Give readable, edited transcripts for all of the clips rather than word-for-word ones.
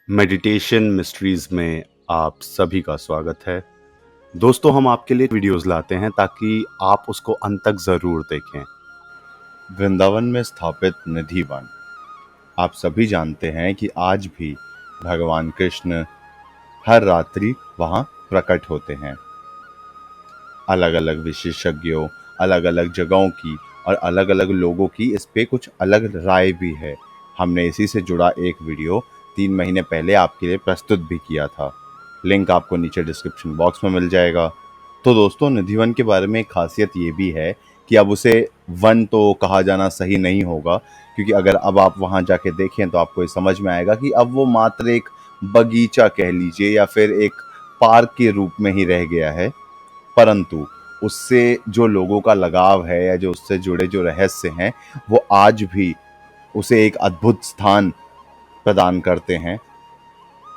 Meditation mysteries में आप सभी का स्वागत है। दोस्तों, हम आपके लिए वीडियोस लाते हैं ताकि आप उसको अंत तक ज़रूर देखें। वृंदावन में स्थापित निधि वन। आप सभी जानते हैं कि आज भी भगवान कृष्ण हर रात्रि वहाँ प्रकट होते हैं। अलग अलग विशेषज्ञों, अलग अलग जगहों की और अलग अलग लोगों की इस पे कुछ अलग राय भी है। हमने इसी से जुड़ा एक वीडियो 3 महीने पहले आपके लिए प्रस्तुत भी किया था। लिंक आपको नीचे डिस्क्रिप्शन बॉक्स में मिल जाएगा। तो दोस्तों, निधिवन के बारे में एक खासियत ये भी है कि अब उसे वन तो कहा जाना सही नहीं होगा, क्योंकि अगर अब आप वहाँ जाके देखें तो आपको ये समझ में आएगा कि अब वो मात्र एक बगीचा कह लीजिए या फिर एक पार्क के रूप में ही रह गया है। परंतु उससे जो लोगों का लगाव है या जो उससे जुड़े जो रहस्य हैं, वो आज भी उसे एक अद्भुत स्थान प्रदान करते हैं।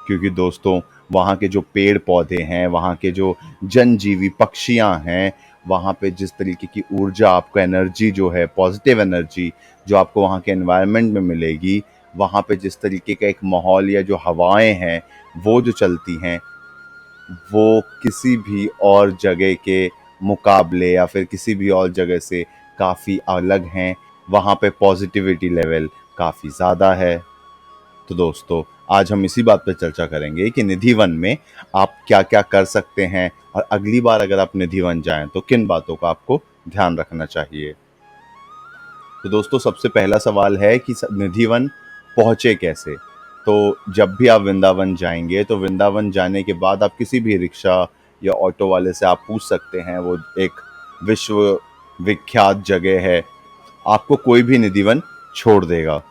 क्योंकि दोस्तों, वहाँ के जो पेड़ पौधे हैं, वहाँ के जो जनजीवी पक्षियाँ हैं, वहाँ पे जिस तरीके की ऊर्जा आपको एनर्जी जो है, पॉजिटिव एनर्जी जो आपको वहाँ के एनवायरनमेंट में मिलेगी, वहाँ पे जिस तरीके का एक माहौल या जो हवाएं हैं वो जो चलती हैं, वो किसी भी और जगह के मुकाबले या फिर किसी भी और जगह से काफ़ी अलग हैं। वहाँ पे पॉजिटिविटी लेवल काफ़ी ज़्यादा है। तो दोस्तों, आज हम इसी बात पर चर्चा करेंगे कि निधि वन में आप क्या क्या कर सकते हैं और अगली बार अगर आप निधि वन जाएं तो किन बातों का आपको ध्यान रखना चाहिए। तो दोस्तों, सबसे पहला सवाल है कि निधि वन पहुँचे कैसे। तो जब भी आप वृंदावन जाएंगे तो वृंदावन जाने के बाद आप किसी भी रिक्शा या ऑटो वाले से आप पूछ सकते हैं। वो एक विश्व विख्यात जगह है, आपको कोई भी निधि वन छोड़ देगा।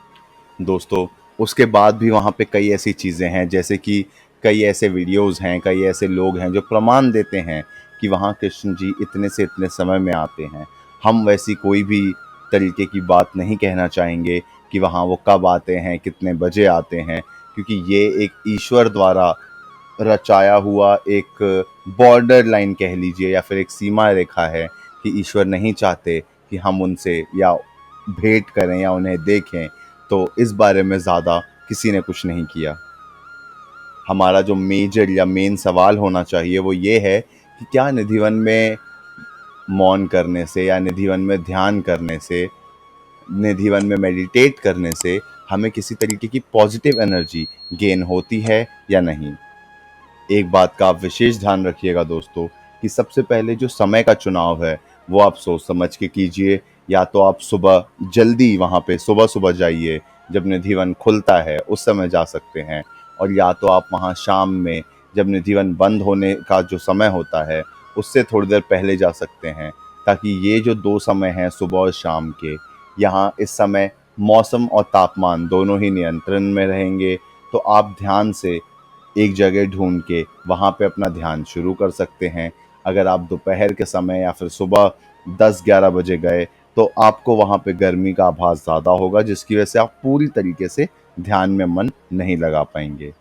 दोस्तों, उसके बाद भी वहाँ पे कई ऐसी चीज़ें हैं, जैसे कि कई ऐसे वीडियोज़ हैं, कई ऐसे लोग हैं जो प्रमाण देते हैं कि वहाँ कृष्ण जी इतने से इतने समय में आते हैं। हम वैसी कोई भी तरीके की बात नहीं कहना चाहेंगे कि वहाँ वो कब आते हैं, कितने बजे आते हैं, क्योंकि ये एक ईश्वर द्वारा रचाया हुआ एक बॉर्डर लाइन कह लीजिए या फिर एक सीमा रेखा है कि ईश्वर नहीं चाहते कि हम उनसे या भेंट करें या उन्हें देखें। तो इस बारे में ज़्यादा किसी ने कुछ नहीं किया। हमारा जो मेजर या मेन सवाल होना चाहिए वो ये है कि क्या निधिवन में मौन करने से या निधिवन में ध्यान करने से, निधिवन में मेडिटेट करने से हमें किसी तरीके की पॉजिटिव एनर्जी गेन होती है या नहीं। एक बात का आप विशेष ध्यान रखिएगा दोस्तों, कि सबसे पहले जो समय का चुनाव है वो आप सोच समझ के कीजिए। या तो आप सुबह जल्दी वहाँ पे सुबह सुबह जाइए, जब निधिवन खुलता है उस समय जा सकते हैं। और या तो आप वहाँ शाम में, जब निधिवन बंद होने का जो समय होता है उससे थोड़ी देर पहले जा सकते हैं, ताकि ये जो 2 समय हैं सुबह और शाम के, यहाँ इस समय मौसम और तापमान दोनों ही नियंत्रण में रहेंगे। तो आप ध्यान से एक जगह ढूंढ के वहाँ पे अपना ध्यान शुरू कर सकते हैं। अगर आप दोपहर के समय या फिर सुबह 10-11 बजे गए तो आपको वहाँ पे गर्मी का आभास ज़्यादा होगा, जिसकी वजह से आप पूरी तरीके से ध्यान में मन नहीं लगा पाएंगे।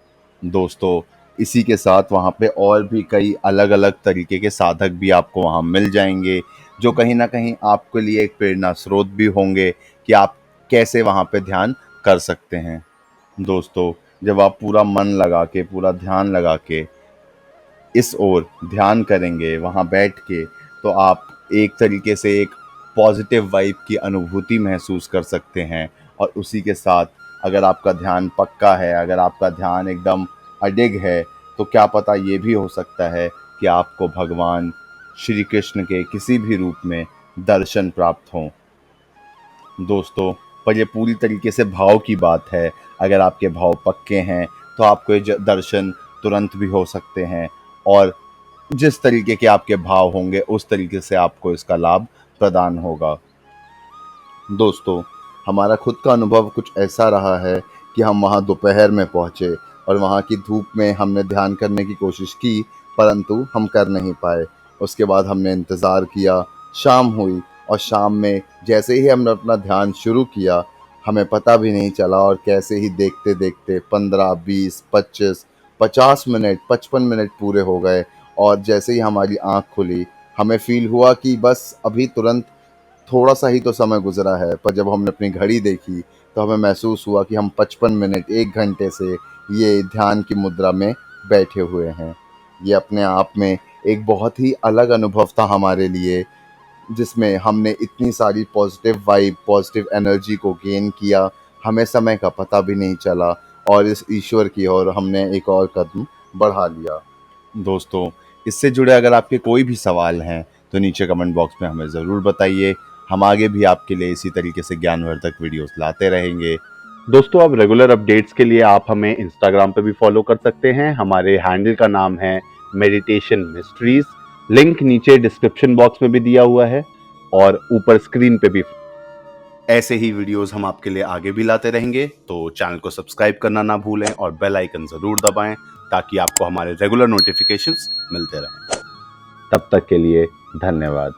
दोस्तों, इसी के साथ वहाँ पे और भी कई अलग अलग तरीके के साधक भी आपको वहाँ मिल जाएंगे, जो कहीं ना कहीं आपके लिए एक प्रेरणा स्रोत भी होंगे कि आप कैसे वहाँ पे ध्यान कर सकते हैं। दोस्तों, जब आप पूरा मन लगा के, पूरा ध्यान लगा के इस ओर ध्यान करेंगे वहाँ बैठ के, तो आप एक तरीके से एक पॉजिटिव वाइब की अनुभूति महसूस कर सकते हैं। और उसी के साथ अगर आपका ध्यान पक्का है, अगर आपका ध्यान एकदम अडिग है, तो क्या पता ये भी हो सकता है कि आपको भगवान श्री कृष्ण के किसी भी रूप में दर्शन प्राप्त हों। दोस्तों, पर ये पूरी तरीके से भाव की बात है। अगर आपके भाव पक्के हैं तो आपको ये दर्शन तुरंत भी हो सकते हैं, और जिस तरीके के आपके भाव होंगे उस तरीके से आपको इसका लाभ प्रदान होगा। दोस्तों, हमारा खुद का अनुभव कुछ ऐसा रहा है कि हम वहाँ दोपहर में पहुँचे और वहाँ की धूप में हमने ध्यान करने की कोशिश की, परंतु हम कर नहीं पाए। उसके बाद हमने इंतज़ार किया, शाम हुई, और शाम में जैसे ही हमने अपना ध्यान शुरू किया, हमें पता भी नहीं चला और कैसे ही देखते देखते 15, 20, 25, 50 मिनट, 55 मिनट पूरे हो गए। और जैसे ही हमारी आँख खुली, हमें फ़ील हुआ कि बस अभी तुरंत थोड़ा सा ही तो समय गुजरा है। पर जब हमने अपनी घड़ी देखी तो हमें महसूस हुआ कि हम 55 मिनट, 1 घंटे से ये ध्यान की मुद्रा में बैठे हुए हैं। ये अपने आप में एक बहुत ही अलग अनुभव था हमारे लिए, जिसमें हमने इतनी सारी पॉजिटिव वाइब, पॉजिटिव एनर्जी को गेन किया, हमें समय का पता भी नहीं चला और इस ईश्वर की ओर हमने एक और कदम बढ़ा लिया। दोस्तों, इससे जुड़े अगर आपके कोई भी सवाल हैं तो नीचे कमेंट बॉक्स में हमें ज़रूर बताइए। हम आगे भी आपके लिए इसी तरीके से ज्ञानवर्धक वीडियोस लाते रहेंगे। दोस्तों, अब रेगुलर अपडेट्स के लिए आप हमें इंस्टाग्राम पे भी फॉलो कर सकते हैं। हमारे हैंडल का नाम है मेडिटेशन मिस्ट्रीज। लिंक नीचे डिस्क्रिप्शन बॉक्स में भी दिया हुआ है और ऊपर स्क्रीन पे भी। ऐसे ही वीडियोस हम आपके लिए आगे भी लाते रहेंगे, तो चैनल को सब्सक्राइब करना ना भूलें और बेल आइकन ज़रूर दबाएं ताकि आपको हमारे रेगुलर नोटिफिकेशंस मिलते रहें। तब तक के लिए धन्यवाद।